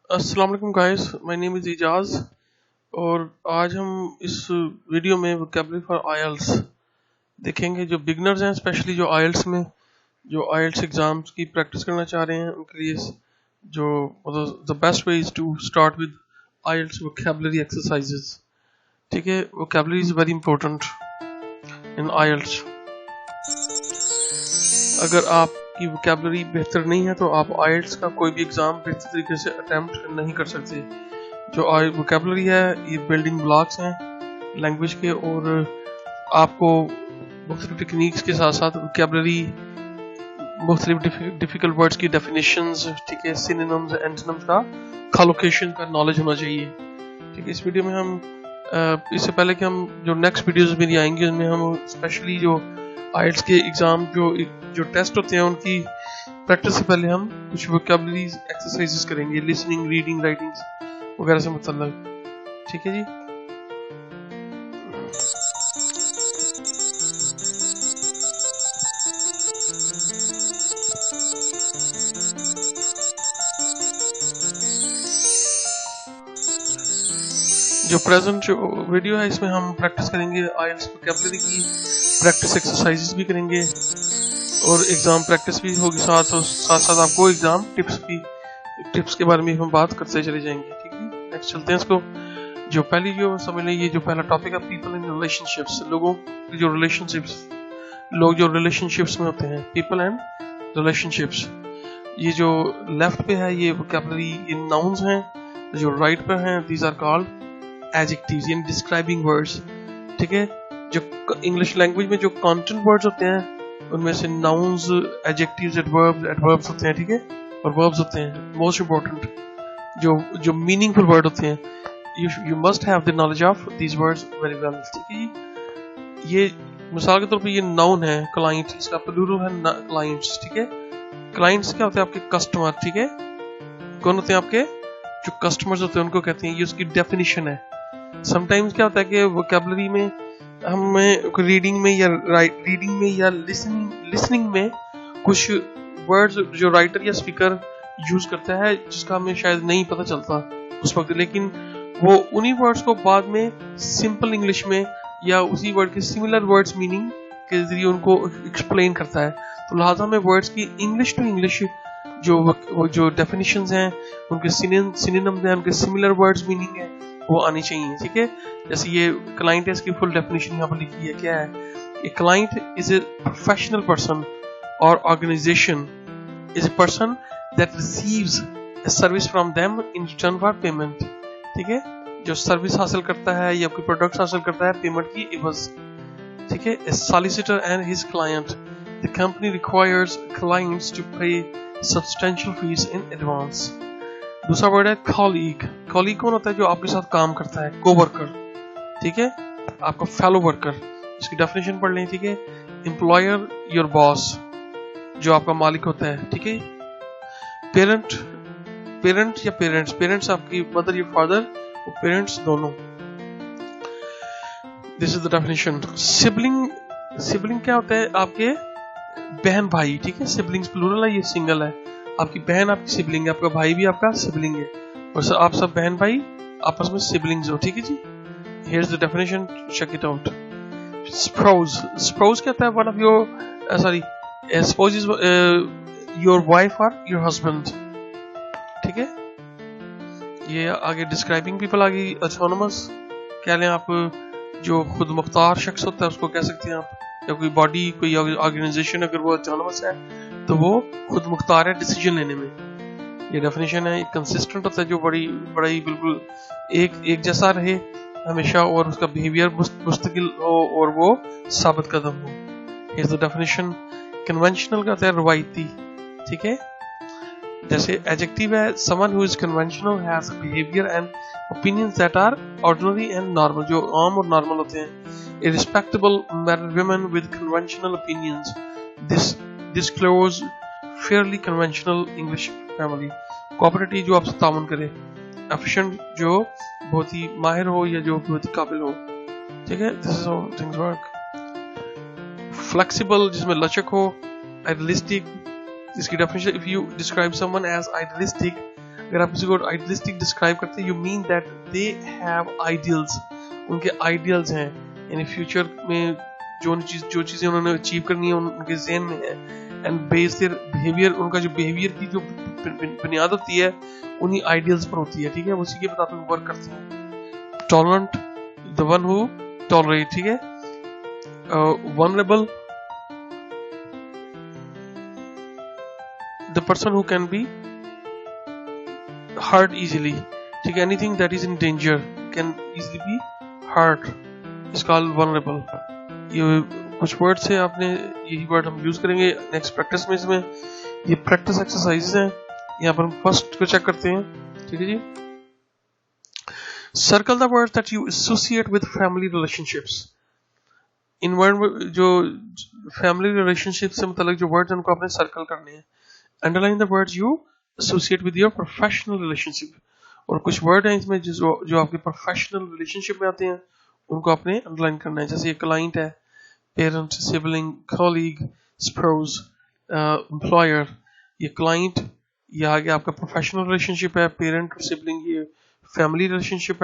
अस्सलाम वालेकुम guys, my name is Ejaz और आज हम इस वीडियो में वोकैबुलरी फॉर आईएल्ट्स देखेंगे। जो बिगनर्स हैं, स्पेशली जो आईएल्ट्स में जो आईएल्ट्स एग्ज़ाम्स की प्रैक्टिस करना चाह रहे हैं, उनके लिए जो the best way is to start with IELTS vocabulary exercises. ठीक है, vocabulary is very important in IELTS. अगर आपकी वोकैबुलरी बेहतर नहीं है तो आप आईएल्ट्स का कोई भी एग्ज़ाम बेहतर तरीके से अटैम्प्ट नहीं कर सकते। जो वोकैबुलरी है, ये बिल्डिंग ब्लॉक्स हैं लैंग्वेज के, और आपको मुख्तलिफ टेक्निक्स के साथ साथ वोकैबुलरी, मुख्तलिफ डिफ़िकल्ट वर्ड्स की डेफिनेशंस, ठीक है, सिनोनिम्स, एंटोनिम्स का, कॉलोकेशन का नॉलेज होना चाहिए। ठीक है, इस वीडियो में हम इससे पहले कि हम जो नेक्स्ट वीडियोस मेरी आएंगी उनमें हम स्पेशली जो आईएल्ट्स के एग्ज़ाम जो टेस्ट होते हैं उनकी प्रैक्टिस से पहले हम कुछ वोकैबुलरी एक्सरसाइजेस करेंगे, लिसनिंग, रीडिंग, राइटिंग वगैरह से मतलब। ठीक है जी। जो प्रेजेंट जो वीडियो है इसमें हम प्रैक्टिस करेंगे आईएल्ट्स वोकैबुलरी की, प्रैक्टिस एक्सरसाइजेस भी करेंगे और एग्ज़ाम प्रैक्टिस भी होगी साथ साथ आपको एग्ज़ाम टिप्स के बारे में हम बात करते चले जाएंगे। ठीक है, नेक्स्ट चलते हैं इसको। जो पहली जो समझ लें, ये जो पहला टॉपिक है, पीपल इन रिलेशनशिप्स, लोगों की जो रिलेशनशिप्स, लोग जो रिलेशनशिप्स में होते हैं, पीपल एंड रिलेशनशिप्स। ये जो लेफ्ट पे है ये वोकैबुलरी इन नाउन्स हैं, जो राइट पे हैं these are called adjectives in describing words. ठीक है, जो इंग्लिश लैंग्वेज में जो कंटेंट वर्ड्स होते हैं उनमें से नाउन्स, एडजेक्टिव्स, एडवर्ब्स होते हैं। ठीक है, और वर्ब्स होते हैं। मोस्ट इंपॉर्टेंट जो मीनिंगफुल वर्ड होते हैं, you must have the knowledge of these words very well। ठीक है, ये मिसाल के तौर पे ये नाउन है क्लाइंट, इसका प्लूरल है क्लाइंट्स। ठीक है, क्लाइंट्स क्या होते हैं? आपके कस्टमर। ठीक है, कौन होते हैं? आपके जो कस्टमर्स होते हैं उनको कहते हैं। ये उसकी डेफिनेशन है। समटाइम्स क्या होता है कि वोकैबुलरी में हमें रीडिंग में या लिसनिंग में कुछ वर्ड्स जो राइटर या स्पीकर यूज करता है जिसका हमें शायद नहीं पता चलता उस वक्त, लेकिन वो उन्हीं वर्ड्स को बाद में सिंपल इंग्लिश में या उसी वर्ड के सिमिलर वर्ड्स मीनिंग के जरिए उनको एक्सप्लेन करता है। तो लिहाजा में वर्ड्स की इंग्लिश टू इंग्लिश जो डेफिनेशंस हैं, उनके सिनोनिम्स हैं, उनके सिमिलर वर्ड्स मीनिंग है, वो आनी चाहिए। ठीक है, जैसे ये क्लाइंट है, इसकी फुल डेफिनेशन यहाँ पर लिखी है। क्या है? A client is a professional person और organisation is a person that receives a service from them in return for payment. ठीक है, जो सर्विस हासिल करता है या कोई प्रोडक्ट हासिल करता है पेमेंट की एवज। ठीक है, a solicitor and his client, the company requires clients to pay substantial fees in advance. दूसरा वर्ड है कॉलीग। कॉलीग कौन होता है? जो आपके साथ काम करता है, कोवर्कर। ठीक है, आपका फेलो वर्कर। इसकी डेफिनेशन पढ़ लें। ठीक है, एम्प्लॉयर, योर बॉस, जो आपका मालिक होता है। ठीक है, पेरेंट या पेरेंट्स आपकी मदर या फादर, पेरेंट्स दोनों। This is the definition. Sibling क्या होता है? आपके बहन भाई। ठीक है, सिबलिंग्स प्लूरल है, ये सिंगल है। आपकी बहन आपकी सिबलिंग है, आपका भाई भी आपका सिबलिंग है, और आप सब बहन भाई आपस में सिबलिंग्स हो। ठीक है जी, here is the definition, check it out. Spouse क्या होता है? One of your spouse is your wife और योर हस्बैंड। ठीक है, ये आगे डिस्क्राइबिंग पीपल आ गई। ऑटोनोमस कह लें आप, जो खुद मुख्तार शख्स होता है उसको कह सकते हैं आप, या कोई बॉडी, कोई ऑर्गेनाइजेशन अगर वो ऑटोनोमस है तो वो खुद मुख्तार है डिसीजन लेने में। ये डेफिनेशन है। कंसिस्टेंट होता है, जो बड़ा ही बिल्कुल एक जैसा रहे हमेशा, और उसका बिहेवियर मुस्तकिल हो और वो साबित कदम हो। Here the definition. कन्वेंशनल का होता है रवायती। ठीक है, जैसे एडजेक्टिव है, someone who is conventional has behaviour and opinions that are ordinary and normal, जो आम और नॉर्मल होते हैं। A respectable married woman with conventional opinions disclose fairly conventional English family। Cooperative, जो आपसे ताउन करे। एफिशिएंट, जो बहुत ही माहिर हो या जो बहुत ही काबिल हो। ठीक है, this is how things work. Flexible, जिसमें लचक हो। आइडियलिस्टिक, इसकी definition, if you describe someone as idealistic, अगर आप किसी को आइडियलिस्टिक डिस्क्राइब करते हैं, you mean that they have ideals, उनके आइडियल्स हैं, यानी फ्यूचर में जो चीजें उन्होंने अचीव करनी है उनके ज़हन में है, एंड बेस देयर बिहेवियर, उनका जो बिहेवियर की जो बुनियाद होती है उन्हीं आइडियल्स पर होती है, ठीक है, उसी के मुताबिक वर्क करते हैं। Tolerant, the one who tolerate, ठीक है। Vulnerable, the person who can be hurt easily, ठीक है, anything that is in danger can easily be hurt is called vulnerable। ये कुछ वर्ड्स है, आपने यही वर्ड हम यूज करेंगे नेक्स्ट प्रैक्टिस में। इसमें ये प्रैक्टिस एक्सरसाइजेस हैं, यहाँ पर हम फर्स्ट को चेक करते हैं, ठीक है जी। Circle the words that you associate with family relationships. इन वर्ड जो फैमिली रिलेशनशिप से मतलब जो वर्ड्स उनको आपने सर्कल करने हैं। Underline the words you associate with your professional relationship, और कुछ वर्ड हैं इसमें जो आपके प्रोफेशनल रिलेशनशिप में आते हैं उनको आपने अंडरलाइन करना है। जैसे ये क्लाइंट है, parent, sibling, colleague, spouse, employer. ये क्लाइंट, ये आगे आपका प्रोफेशनल रिलेशनशिप है, पेरेंट और सिबलिंग ये फैमिली रिलेशनशिप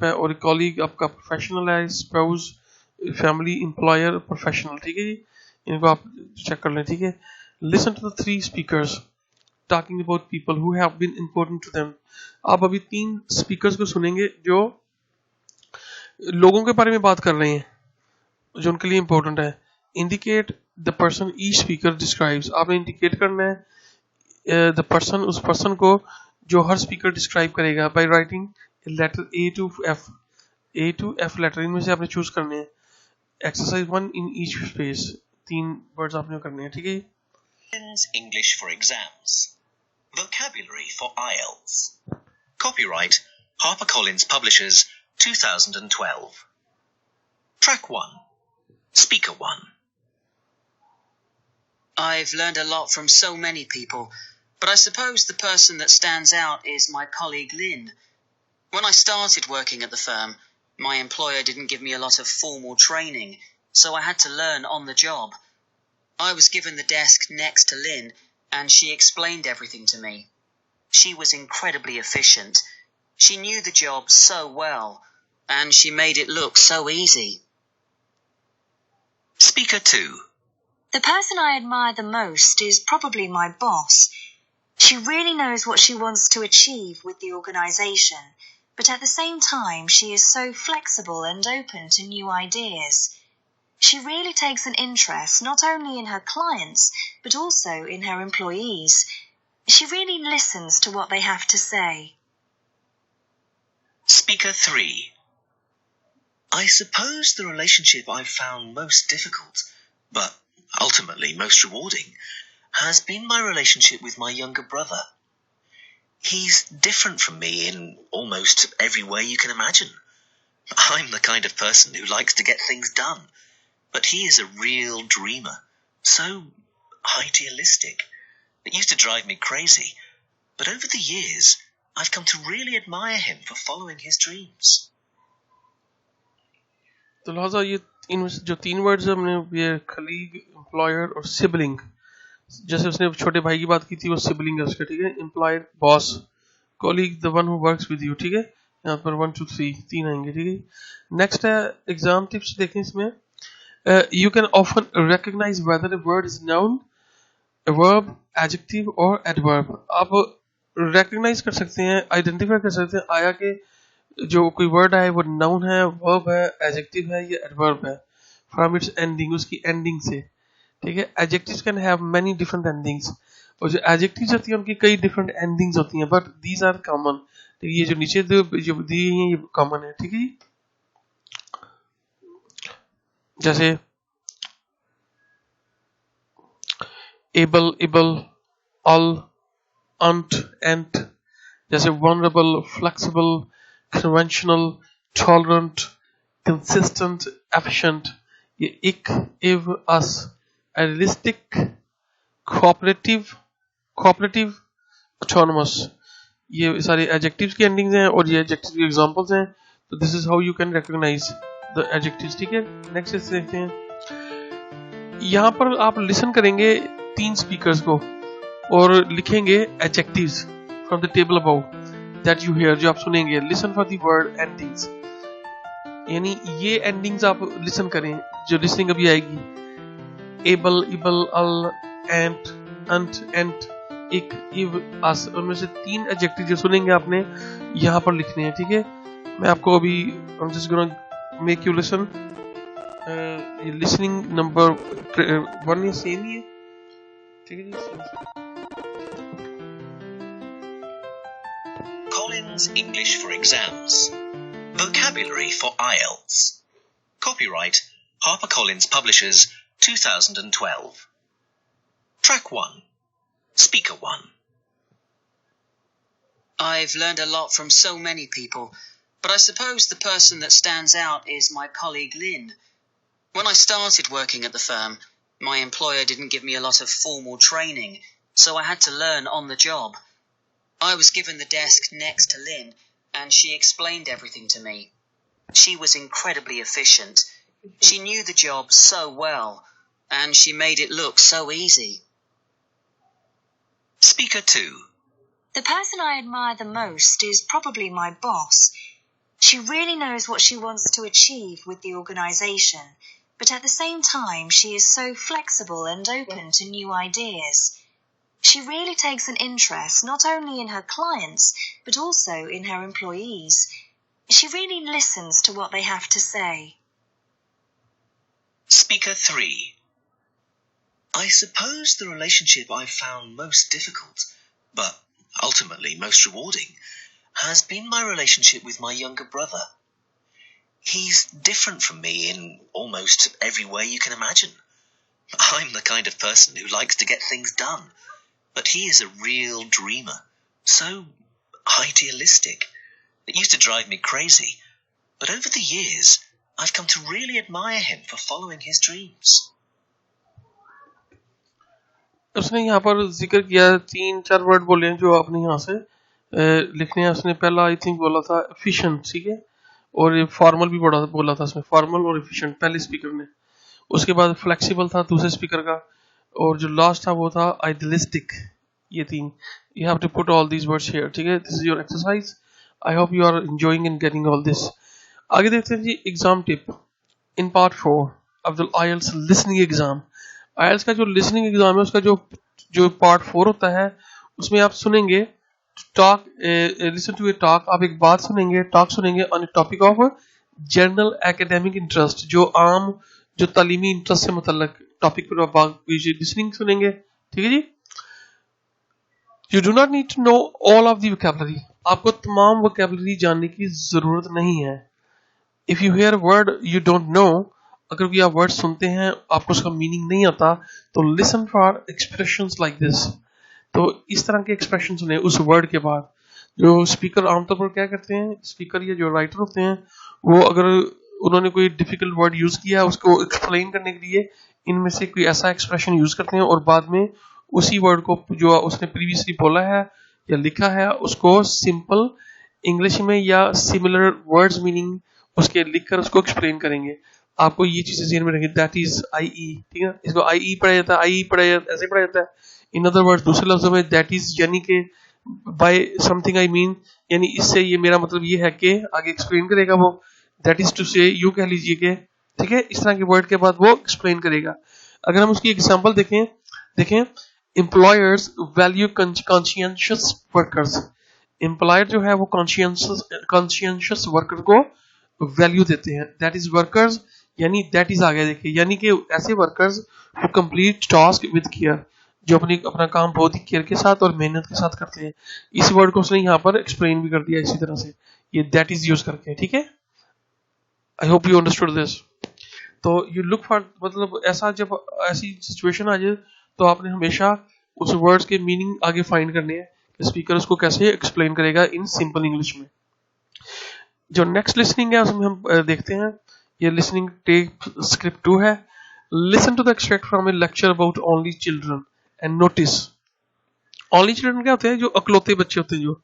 है, और कॉलीग आपका प्रोफेशनल है, स्पाउस फैमिली, एम्प्लॉयर प्रोफेशनल, ठीक है जी। इनको आप चेक कर लें, ठीक है। Listen to the three speakers talking about people who have been important to them। आप अभी 3 स्पीकर्स को सुनेंगे जो लोगों के बारे में बात कर रहे हैं जो उनके लिए इंपॉर्टेंट है। Indicate the person each speaker describes, आपने इंडिकेट करना है द पर्सन, उस पर्सन को जो हर स्पीकर डिस्क्राइब करेगा, by writing letter A to F letter, इनमें से आपने चूज करने हैं। Exercise 1 in each space, 3 words आपने करने हैं, ठीक है। English for exams. Vocabulary for Ielts. Copyright HarperCollins Publishers 2012. Track 1. Speaker 1. I've learned a lot from so many people, but I suppose the person that stands out is my colleague Lynn. When I started working at the firm, my employer didn't give me a lot of formal training, so I had to learn on the job. I was given the desk next to Lynn, and she explained everything to me. She was incredibly efficient. She knew the job so well, and she made it look so easy. Speaker 2. The person I admire the most is probably my boss. She really knows what she wants to achieve with the organisation, but at the same time she is so flexible and open to new ideas. She really takes an interest not only in her clients, but also in her employees. She really listens to what they have to say. Speaker 3. I suppose the relationship I've found most difficult, but ultimately most rewarding, has been my relationship with my younger brother. He's different from me in almost every way you can imagine. I'm the kind of person who likes to get things done. But he is a real dreamer, so idealistic. It used to drive me crazy, but over the years, I've come to really admire him for following his dreams. तो लिहाजा ये इन जो 3 words हमने, ये colleague, employer और sibling, जैसे उसने छोटे भाई की बात की थी वो सिबलिंग है उसका, ठीक है। Employer boss, colleague the one who works with you, ठीक है। यहाँ पर 1 2 3 आएंगे, ठीक है। नेक्स्ट है एग्जाम टिप्स, देखें इसमें। You can often recognize whether a word is noun, a verb, adjective or adverb। आप recognize कर सकते हैं, identify कर सकते हैं आया के जो कोई word है वो noun है, verb है, adjective है या adverb है, from its ending, उसकी ending से, ठीक है। Adjectives can have many different endings, और जो adjectives होती हैं उनकी कई different endings होती हैं, but these are common। ठीक है, ये जो नीचे जो दी हैं ये common है, ठीक है। जैसे able, all, unt, ant, जैसे vulnerable, flexible, conventional, tolerant, consistent, efficient, ये ik, if, us, idealistic, cooperative, autonomous, ये सारे adjectives की endings हैं और ये adjectives की examples हैं। तो this is how you can recognize the adjectives, ठीक है। नेक्स्ट देखते हैं, यहाँ पर आप लिसन करेंगे 3 स्पीकर्स को और लिखेंगे adjectives from the table above that you here, जो आप सुनेंगे. Listen for the word endings, यानी ये एंडिंग्स आप लिसन करें जो लिसनिंग अभी आएगी. एबल, इबल, अल, एंट, अंट, एंट, इक, इव, अस, उनमें से 3 एडजेक्टिव जो सुनेंगे आपने यहाँ पर लिखने हैं. ठीक है, मैं आपको अभी I'm just gonna make you listen. ये listening number 1 ये सेम ही है. ठीक है जी. Collins English for Exams. Vocabulary for Ielts. Copyright HarperCollins Publishers 2012. Track 1. Speaker 1. I've learned a lot from so many people, but I suppose the person that stands out is my colleague Lynn. When I started working at the firm, my employer didn't give me a lot of formal training, so I had to learn on the job. I was given the desk next to Lynn, and she explained everything to me. She was incredibly efficient. She knew the job so well, and she made it look so easy. Speaker 2. The person I admire the most is probably my boss. She really knows what she wants to achieve with the organisation, but at the same time she is so flexible and open to new ideas. She really takes an interest not only in her clients, but also in her employees. She really listens to what they have to say. Speaker 3. I suppose the relationship I've found most difficult, but ultimately most rewarding, has been my relationship with my younger brother. He's different from me in almost every way you can imagine. I'm the kind of person who likes to get things done, but he is a real dreamer, so idealistic. It used to drive me crazy, but over the years, I've come to really admire him for following his dreams. उसने यहाँ पर जिक्र किया 3-4 word बोले हैं जो आपने यहाँ से लिखने हैं. उसने पहला आई थिंक बोला था एफिशिएंट, ठीक है, और ये फॉर्मल भी बोला था उसमें, फॉर्मल और एफिशिएंट पहले स्पीकर ने. उसके बाद फ्लेक्सिबल था दूसरे स्पीकर का, और जो लास्ट था वो था आइडियलिस्टिक. ये 3. You have to put all these words here. ठीक है, this is your exercise. I hope you are enjoying and getting all this. आगे देखते हैं जी exam tip in part 4 of the IELTS listening exam. IELTS का जो listening exam है उसका जो पार्ट 4 होता है उसमें आप सुनेंगे talk, listen to a talk. आप एक बात सुनेंगे, टॉक सुनेंगे on a topic of general academic interest, जो आम जो तालीमी इंटरेस्ट से मुतल्लक टॉपिक पर आप लिसनिंग सुनेंगे. ठीक है जी. You do not need to know all of the vocabulary. आपको तमाम वोकैबुलरी जानने की जरूरत नहीं है. If you hear word you don't know, अगर कोई आप वर्ड सुनते हैं आपको उसका मीनिंग नहीं आता, तो listen for expressions like this. तो इस तरह के एक्सप्रेशन सुने उस वर्ड के बाद. जो स्पीकर आमतौर पर क्या करते हैं, स्पीकर या जो राइटर होते हैं, वो अगर उन्होंने कोई डिफिकल्ट वर्ड यूज किया है उसको एक्सप्लेन करने के लिए इनमें से कोई ऐसा एक्सप्रेशन यूज करते हैं, और बाद में उसी वर्ड को जो उसने प्रीवियसली बोला है या लिखा है उसको सिंपल इंग्लिश में या सिमिलर वर्ड्स मीनिंग उसके लिखकर उसको एक्सप्लेन करेंगे. आपको ये चीजें ध्यान में रखिए. दैट इज आई ई. ठीक है, इसको आई ई पढ़ा जाता है, आई ई पढ़ा जाता है, ऐसे पढ़ा जाता है. इन अदर वर्ड्स, दूसरे लफ्जों में दैट इज यानी कि बाय समथिंग आई मीन, यानी इससे ये मेरा मतलब ये है कि, आगे एक्सप्लेन करेगा वो. दैट इज टू से, यू कह लीजिए कि, ठीक है, इस तरह के वर्ड के बाद वो एक्सप्लेन करेगा. अगर हम उसकी एग्जांपल देखें employers value conscientious workers. Employer जो है वो कॉन्शियंशियस वर्कर को वैल्यू देते हैं. दैट इज वर्कर्स, यानी दैट इज आ गया. देखिए, यानी कि ऐसे workers who complete task with care, जो अपना काम बहुत ही केयर के साथ और मेहनत के साथ करते हैं. इस वर्ड को उसने यहाँ पर एक्सप्लेन भी कर दिया इसी तरह से, ये दैट इज यूज करके. ठीक है, आई होप यू अंडरस्टूड दिस. तो यू लुक फॉर, मतलब ऐसा जब ऐसी सिचुएशन आ जाए तो आपने हमेशा उस वर्ड्स के मीनिंग आगे फाइंड करने हैं कि स्पीकर उसको कैसे एक्सप्लेन करेगा इन सिंपल इंग्लिश में. जो नेक्स्ट लिसनिंग है उसमें हम देखते हैं. ये लिसनिंग टेप स्क्रिप्ट 2 है. Listen to the extract from a lecture about only children and notice. Only children क्या होते हैं, जो अकलौते बच्चे होते हैं जो.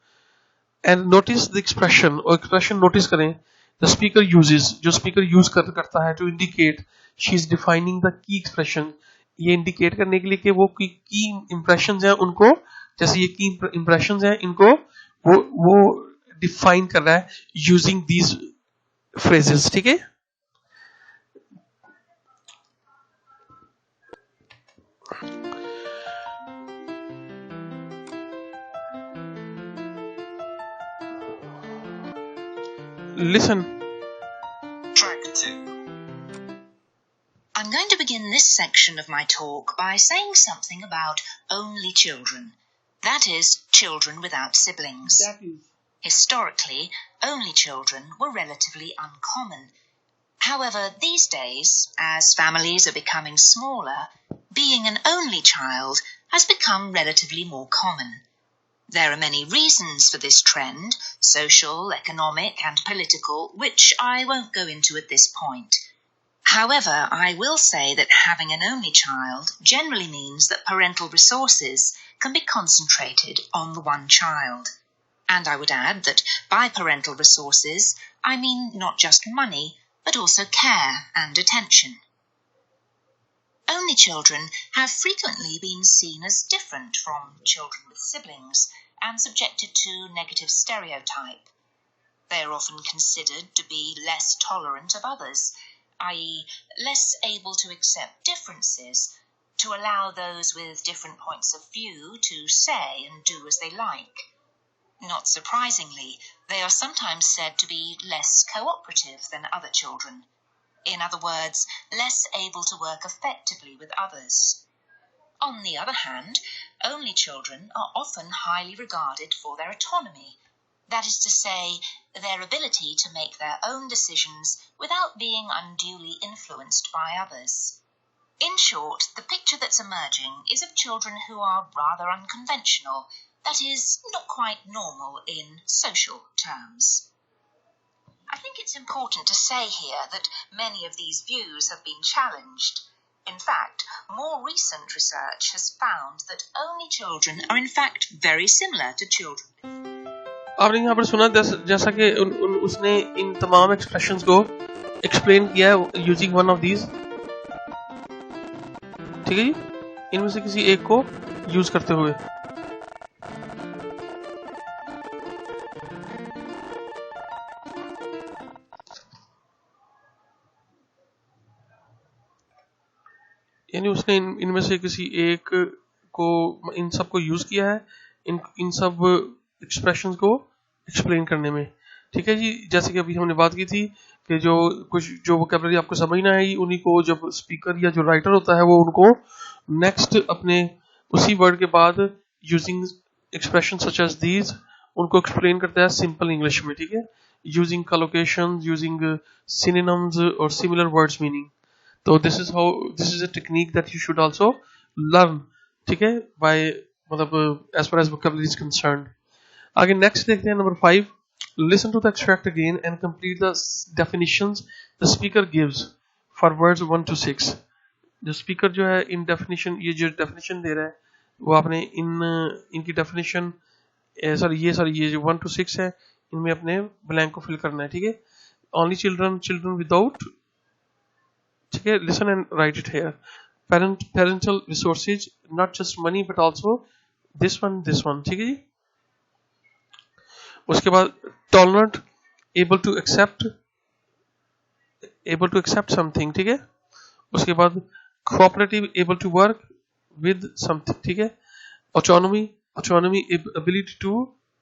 एंड नोटिस द एक्सप्रेशन, और एक्सप्रेशन नोटिस करें. द स्पीकर यूजेस, जो स्पीकर यूज करता है to indicate she is defining the key expression ये इंडिकेट करने के लिए कि वो की इंप्रेशंस हैं उनको, जैसे ये की इंप्रेशंस हैं इनको वो डिफाइन कर रहा है यूजिंग दीज फ्रेजेस, ठीक है। Listen. Track 2. I'm going to begin this section of my talk by saying something about only children. That is, children without siblings. Historically, only children were relatively uncommon. However, these days, as families are becoming smaller, being an only child has become relatively more common. There are many reasons for this trend, social, economic, and political, which I won't go into at this point. However, I will say that having an only child generally means that parental resources can be concentrated on the one child. And I would add that by parental resources, I mean not just money, but also care and attention. Only children have frequently been seen as different from children with siblings and subjected to negative stereotype. They are often considered to be less tolerant of others, i.e., less able to accept differences, to allow those with different points of view to say and do as they like. Not surprisingly, they are sometimes said to be less cooperative than other children. In other words, less able to work effectively with others. On the other hand, only children are often highly regarded for their autonomy. That is to say, their ability to make their own decisions without being unduly influenced by others. In short, the picture that's emerging is of children who are rather unconventional, that is, not quite normal in social terms. I think it's important to say here that many of these views have been challenged. In fact, more recent research has found that only children are in fact very similar to children. आपने यहाँ पर सुना जैसा कि उसने इन तमाम expressions को explain किया यूजिंग वन ऑफ दीज, ठीक है जी, इनमें से किसी एक को यूज करते हुए। यानी उसने इनमें से किसी एक को, इन सब को यूज किया है इन सब एक्सप्रेशंस को एक्सप्लेन करने में, ठीक है जी। जैसे कि अभी हमने बात की थी कि जो वोकैबुलरी आपको समझ ना आई, उन्हीं को जब स्पीकर या जो राइटर होता है वो उनको नेक्स्ट अपने उसी वर्ड के बाद using expression such as these उनको एक्सप्लेन करता है सिंपल इंग्लिश में, ठीक है, यूजिंग कलोकेशंस, यूजिंग सिनोनिम्स और सिमिलर वर्ड्स मीनिंग। तो this is a technique that you should also learn, ठीक है, बाय मतलब as far as vocabulary is concerned. आगे नेक्स्ट देखते हैं number 5। Listen to the extract again and complete the definitions the speaker gives for words 1 to 6। जो speaker जो है इन definition, ये जो डेफिनेशन दे रहा है वो आपने इनकी डेफिनेशन ये जो 1 to 6 है इनमें अपने ब्लैंक को फिल करना है, ठीक है। ओनली चिल्ड्रन विदाउट, ठीक है, listen and write it here. Parental resources, not just money but also this one, ठीक है जी। उसके बाद tolerant, able to accept something, ठीक है। उसके बाद cooperative, able to work with something, ठीक है। Autonomy, ability to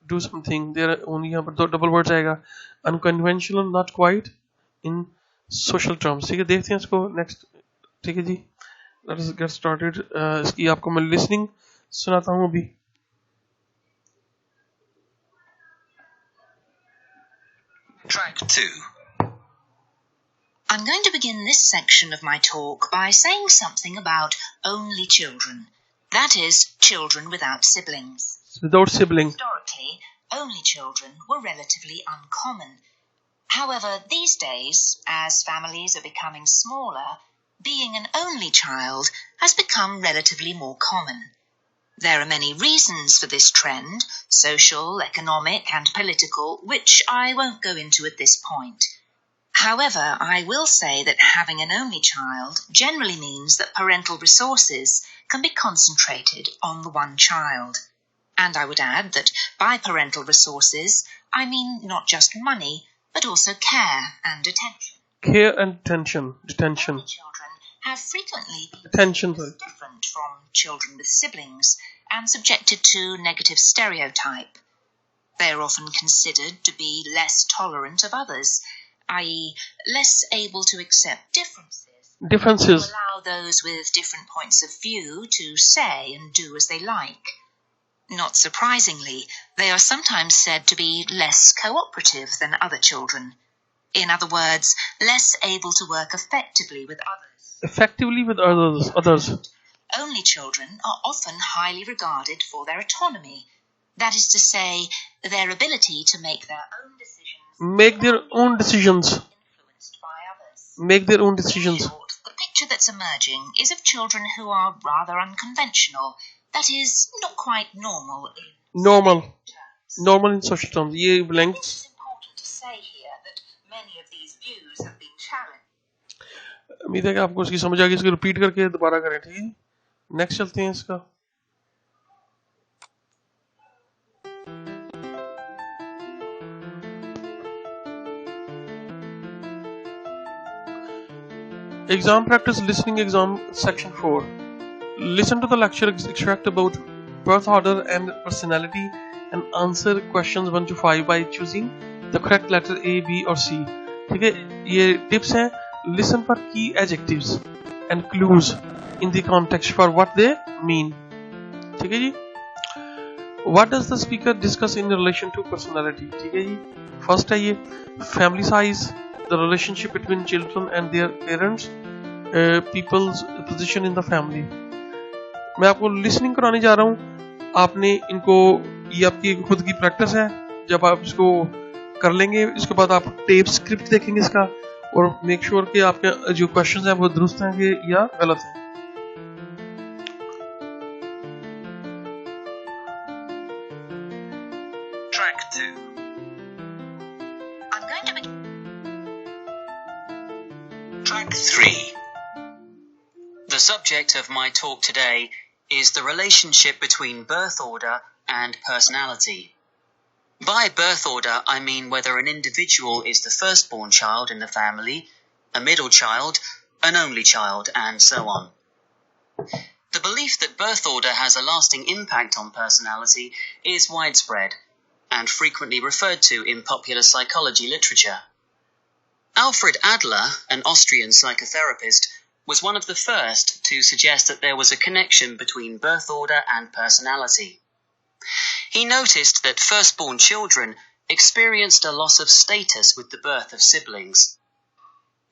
do something, there only यहाँ पर दो डबल वर्ड्स आएगा। Unconventional, not quite in social terms, ठीक है। देखते हैं इसको नेक्स्ट, ठीक है जी। लेट अस गेट स्टार्टेड। इसकी आपको मैं लिसनिंग सुनाता हूँ अभी। Track 2. I'm going to begin this section of my talk by saying something about only children. That is, children without siblings. Without siblings. Historically, only children were relatively uncommon. However, these days, as families are becoming smaller, being an only child has become relatively more common. There are many reasons for this trend, social, economic, and political, which I won't go into at this point. However, I will say that having an only child generally means that parental resources can be concentrated on the one child. And I would add that by parental resources, I mean not just money, but also care and attention. Care and detention. Children have frequently been Attention. different from children with siblings and subjected to negative stereotype. They are often considered to be less tolerant of others, i.e., less able to accept differences. Allow those with different points of view to say and do as they like. Not surprisingly, they are sometimes said to be less cooperative than other children. In other words, less able to work effectively with others. Only children are often highly regarded for their autonomy. That is to say, their ability to make their own decisions. Influenced by others. In short, the picture that's emerging is of children who are rather unconventional. That is, not quite normal in social terms. ये blank. It's important to say here that many of these views have been challenged. उम्मीद है कि आपको इसकी समझ आ गई. इसको repeat करके दोबारा करें, ठीक है. नेक्स्ट चलते हैं इसका. Exam practice listening exam section 4. Listen to the lecture extract about birth order and personality and answer questions 1 to 5 by choosing the correct letter A, B or C. ठीक है, ये tips हैं. Listen for key adjectives and clues in the context for what they mean. ठीक है जी. What does the speaker discuss in relation to personality? ठीक है जी. First है ये family size, the relationship between children and their parents, people's position in the family. मैं आपको listening कराने जा रहा हूँ. आपने इनको, ये आपकी खुद की प्रैक्टिस है. जब आप इसको कर लेंगे, इसके बाद आप टेप स्क्रिप्ट देखेंगे इसका और मेक श्योर कि आपके जो क्वेश्चंस हैं वो दुरुस्त हैं कि या गलत हैं. Track 2. I'm going to begin. Track 3. The subject of my talk today is the relationship between birth order and personality. By birth order, I mean whether an individual is the firstborn child in the family, a middle child, an only child, and so on. The belief that birth order has a lasting impact on personality is widespread and frequently referred to in popular psychology literature. Alfred Adler, an Austrian psychotherapist, was one of the first to suggest that there was a connection between birth order and personality. He noticed that firstborn children experienced a loss of status with the birth of siblings.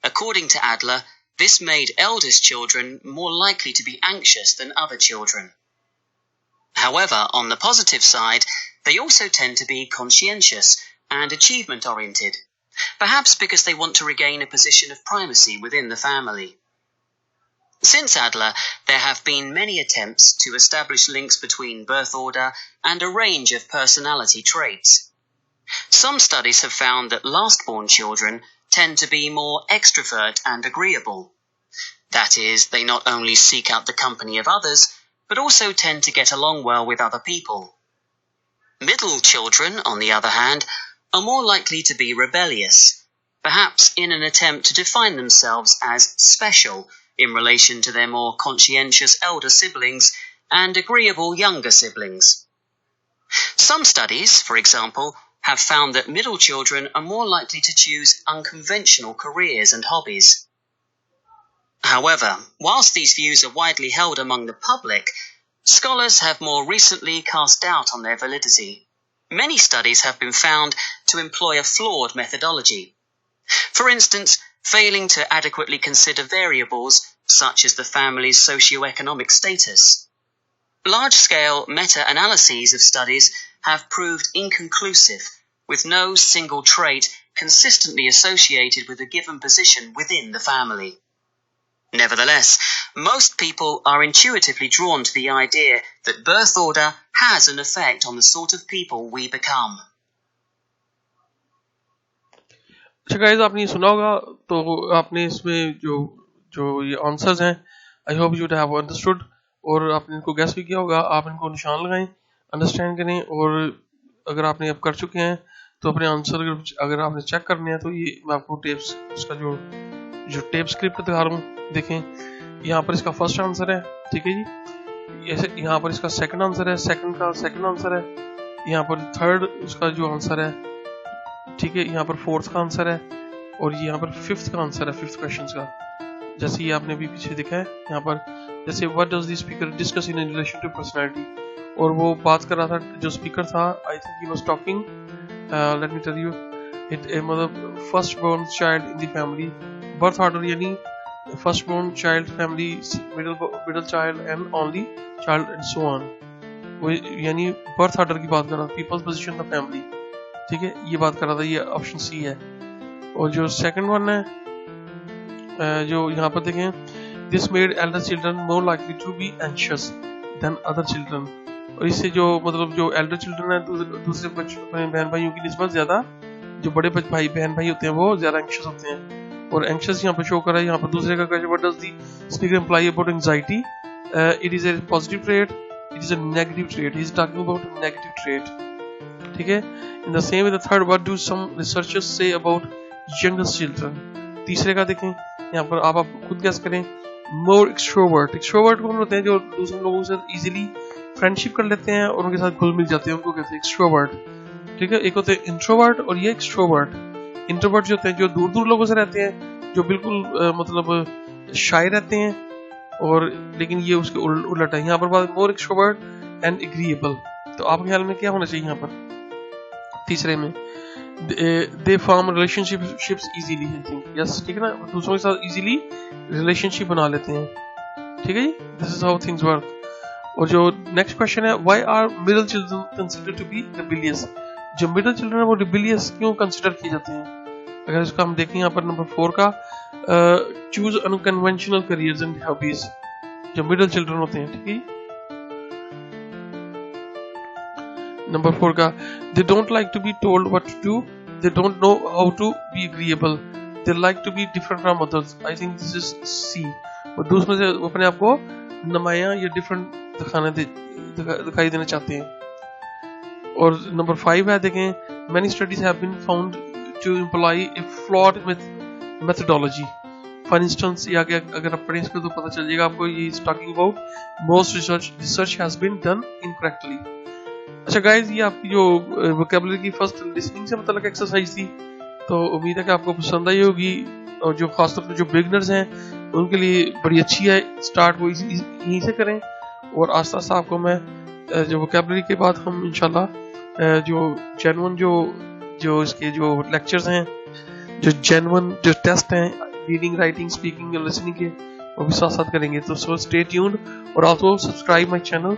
According to Adler, this made eldest children more likely to be anxious than other children. However, on the positive side, they also tend to be conscientious and achievement-oriented, perhaps because they want to regain a position of primacy within the family. Since Adler, there have been many attempts to establish links between birth order and a range of personality traits. Some studies have found that last-born children tend to be more extrovert and agreeable. That is, they not only seek out the company of others, but also tend to get along well with other people. Middle children, on the other hand, are more likely to be rebellious, perhaps in an attempt to define themselves as special in relation to their more conscientious elder siblings and agreeable younger siblings. Some studies, for example, have found that middle children are more likely to choose unconventional careers and hobbies. However, whilst these views are widely held among the public, scholars have more recently cast doubt on their validity. Many studies have been found to employ a flawed methodology. For instance, failing to adequately consider variables such as the family's socioeconomic status. Large-scale meta-analyses of studies have proved inconclusive, with no single trait consistently associated with a given position within the family. Nevertheless, most people are intuitively drawn to the idea that birth order has an effect on the sort of people we become. अच्छा guys, आपने ये सुना होगा, तो आपने इसमें जो जो ये आंसर्स हैं, आई होप यू हैव अंडरस्टूड, और आपने इनको गैस भी किया होगा। आप इनको निशान लगाएं, अंडरस्टैंड करें, और अगर आपने अब कर चुके हैं तो अपने आंसर अगर आपने चेक करने हैं तो ये मैं आपको टेप्स उसका जो जो टेप स्क्रिप्ट दिखा रहा हूँ, देखें। यहाँ पर इसका फर्स्ट आंसर है, ठीक है जी। ऐसे यहाँ पर इसका सेकंड आंसर है, सेकंड का सेकंड आंसर है, यहाँ पर थर्ड उसका जो आंसर है, ठीक है। यहाँ पर फोर्थ का आंसर है, और ये यहाँ पर फिफ्थ का आंसर है, फिफ्थ क्वेश्चन का। जैसे ये आपने भी पीछे देखा है यहाँ पर, जैसे what does the speaker discuss in relation to personality, और वो बात कर रहा था, जो स्पीकर था, I think he was talking, let me tell you it, मतलब first born child in the family, birth order यानी first born child, family, middle child and only child and so on. वो यानी birth order की बात कर रहा था, peoples position the family, ठीक है, ये बात कर रहा था। ये ऑप्शन सी है। और जो सेकंड वन है, जो यहाँ पर देखें, this made elder children more likely to be anxious than other children, और इससे जो मतलब जो एल्डर चिल्ड्रन है दूसरे बहन भाइयों की निस्बत ज्यादा, जो बड़े भाई बहन भाई होते हैं वो ज्यादा एंशियस होते हैं। और एंशियस यहाँ पर शो कर रहा है। यहाँ पर दूसरे का question, what does the speaker imply about anxiety, it is a positive trait, it is a negative trait, he is talking about negative trait, ठीक है। In the same way the third, what do some researchers say about youngest children, तीसरे का देखें यहाँ पर, आप खुद gas करें। मोर एक्सट्रोवर्ट, एक्सट्रोवर्ट कौन होते हैं, जो दूसरे लोगों से इजीली फ्रेंडशिप कर लेते हैं और उनके साथ घुल मिल जाते हैं, उनको कहते हैं एक्सट्रोवर्ट, ठीक है। एक होते हैं इंट्रोवर्ट, और ये एक्सट्रोवर्ट। इंट्रोवर्ट जो होते हैं, जो दूर दूर लोगों से रहते हैं, जो बिल्कुल मतलब शाय रहते हैं, और लेकिन ये उसके उलट है। यहाँ पर बात मोर एक्सट्रोवर्ट एंड एग्रीएबल, तो आपके ख्याल में क्या होना चाहिए यहाँ पर तीसरे में? They form relationships easily, I think, yes, ठीक है ना, दूसरों के साथ इजीली रिलेशनशिप बना लेते हैं, ठीक है जी। This is how things work. और जो नेक्स्ट क्वेश्चन है, why are middle children considered to be rebellious, जो मिडिल चिल्ड्रन है वो रिबेलियस क्यों कंसीडर किए जाते हैं? अगर इसका हम देखें यहाँ पर नंबर 4 का, choose unconventional careers and hobbies, जो मिडिल चिल्ड्रन होते हैं, ठीक है। नंबर 4 का, they don't like to be told what to do, they don't know how to be agreeable, they like to be different from others, I think this is C. और दूसरे से अपने आप को नुमायां या डिफरेंट दिखाई देना चाहते हैं। और नंबर 5 है, देखें, many studies have been found to imply a flawed methodology. For instance, या अगर आप पढ़ें इसको तो पता चल जाएगा आपको, ये is talking about most research has been done incorrectly. अच्छा गाइज, ये आपकी जो vocabulary की फर्स्ट लिसनिंग से मतलब एक्सरसाइज थी, तो उम्मीद है कि आपको पसंद आई होगी, और जो खासतौर पर जो बिगनर्स हैं उनके लिए बड़ी अच्छी है। स्टार्ट वो यहीं से करें, और आस्ता आस्ता आपको मैं जो वोकेबलरी के बाद हम इंशाल्लाह जो जेन्युइन जो इसके जो लेक्चर्स हैं, जो जेन्युइन जो टेस्ट हैं रीडिंग, राइटिंग, स्पीकिंग और लिसनिंग के, वो भी साथ साथ करेंगे। तो सो स्टे ट्यून्ड, और आल्सो सब्सक्राइब माय चैनल